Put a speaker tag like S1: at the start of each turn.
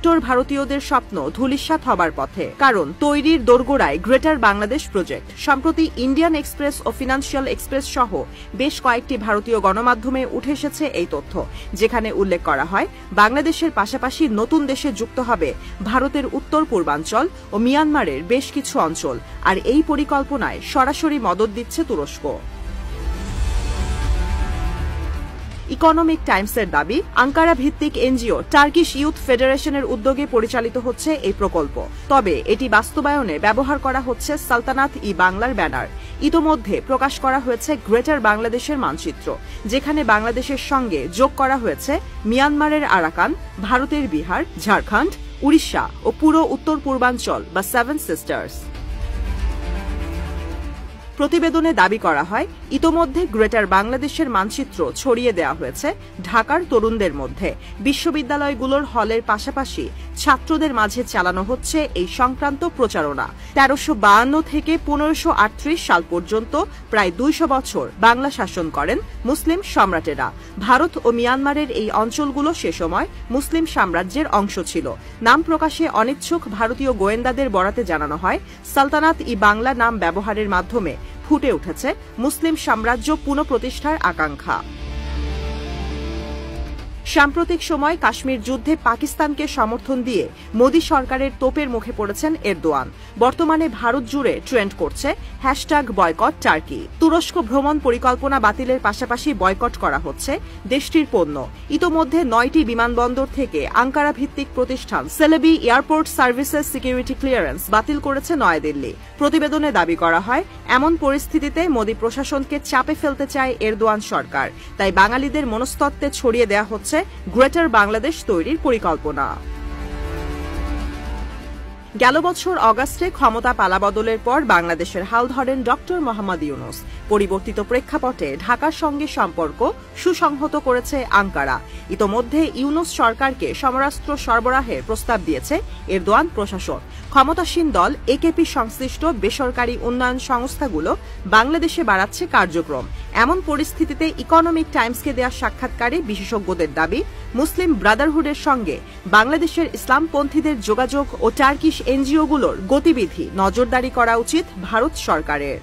S1: কট্টর ভারতীয়দের স্বপ্ন ধূলিসাৎ হবার পথে, কারণ তৈরির দোরগোড়ায় গ্রেটার বাংলাদেশ প্রজেক্ট। সম্প্রতি ইন্ডিয়ান এক্সপ্রেস ও ফিনান্সিয়াল এক্সপ্রেস সহ বেশ কয়েকটি ভারতীয় গণমাধ্যমে উঠে এসেছে এই তথ্য, যেখানে উল্লেখ করা হয় বাংলাদেশের পাশাপাশি নতুন দেশে যুক্ত হবে ভারতের উত্তর পূর্বাঞ্চল ও মিয়ানমারের বেশ কিছু অঞ্চল, আর এই পরিকল্পনায় সরাসরি মদত দিচ্ছে তুরস্ক। ইকোনমিক টাইমসের দাবি, আঙ্কারা ভিত্তিক এনজিও টার্কিশ ইউথ ফেডারেশনের উদ্যোগে পরিচালিত হচ্ছে এই প্রকল্প। তবে এটি বাস্তবায়নে ব্যবহার করা হচ্ছে সালতানাত ই বাংলার ব্যানার। ইতোমধ্যে প্রকাশ করা হয়েছে গ্রেটার বাংলাদেশের মানচিত্র, যেখানে বাংলাদেশের সঙ্গে যোগ করা হয়েছে মিয়ানমারের আরাকান, ভারতের বিহার, ঝাড়খণ্ড, উড়িষ্যা ও পুরো উত্তর পূর্বাঞ্চল বা সেভেন সিস্টার্স। প্রতিবেদনে দাবি করা হয়, ইতোমধ্যে গ্রেটার বাংলাদেশের মানচিত্র ছড়িয়ে দেওয়া হয়েছে ঢাকার তরুণদের মধ্যে। বিশ্ববিদ্যালয়গুলোর হলের পাশাপাশি ছাত্রদের মাঝে চালানো হচ্ছে এই সংক্রান্ত প্রচারণা। 1352 থেকে 1538 সাল পর্যন্ত প্রায় 200 বছর বাংলা শাসন করেন মুসলিম সম্রাটেরা। ভারত ও মিয়ানমারের এই অঞ্চলগুলো সে সময় মুসলিম সাম্রাজ্যের অংশ ছিল। নাম প্রকাশে অনিচ্ছুক ভারতীয় গোয়েন্দাদের বরাতে জানানো হয়, সালতানাত ই বাংলা নাম ব্যবহারের মাধ্যমে ফুটে উঠেছে মুসলিম সাম্রাজ্য পুনঃপ্রতিষ্ঠার আকাঙ্ক্ষা। সাম্প্রতিক সময় কাশ্মীর যুদ্ধে পাকিস্তানকে সমর্থন দিয়ে মোদী সরকারের তোপের মুখে পড়েছেন এরদোয়ান। বর্তমানে ভারত জুড়ে ট্রেন্ড করছে #বয়কট টার্কি। তুরস্ক ভ্রমণ পরিকল্পনা বাতিলের পাশাপাশি বয়কট করা হচ্ছে দেশটির পণ্য। ইতোমধ্যে 9টি বিমানবন্দর থেকে আঙ্কারা ভিত্তিক প্রতিষ্ঠান Celebi airport services security clearance বাতিল করেছে নয়াদিল্লি। প্রতিবেদনে দাবি করা হয়, এমন পরিস্থিতিতে মোদী প্রশাসনকে চাপে ফেলতে চায় এরদোয়ান সরকার, তাই বাঙালিদের মনস্তত্ত্বে ছড়িয়ে দেওয়া হচ্ছে গ্রেটার বাংলাদেশ তৈরির পরিকল্পনা। গেল বছর অগাস্টে ক্ষমতা পালাবদলের পর বাংলাদেশের হাল ধরেন ডক্টর মোহাম্মদ ইউনূস। পরিবর্তিত প্রেক্ষাপটে ঢাকার সঙ্গে সম্পর্ক সুসংহত করেছে আঙ্কারা। ইতোমধ্যে ইউনূস সরকারকে সমরাস্ত্র সরবরাহের প্রস্তাব দিয়েছে এরদোয়ান প্রশাসন। ক্ষমতাসীন দল একেপি সংশ্লিষ্ট বেসরকারি উন্নয়ন সংস্থাগুলো বাংলাদেশে বাড়াচ্ছে কার্যক্রম। এমন পরিস্থিতিতে ইকোনমিক টাইমসকে দেয়া সাক্ষাৎকারে বিশেষজ্ঞদের দাবি, মুসলিম ব্রাদারহুডের সঙ্গে বাংলাদেশের ইসলামপন্থীদের যোগাযোগ ও টার্কিশ এনজিওগুলোর গতিবিধি নজরদারি করা উচিত ভারত সরকারের।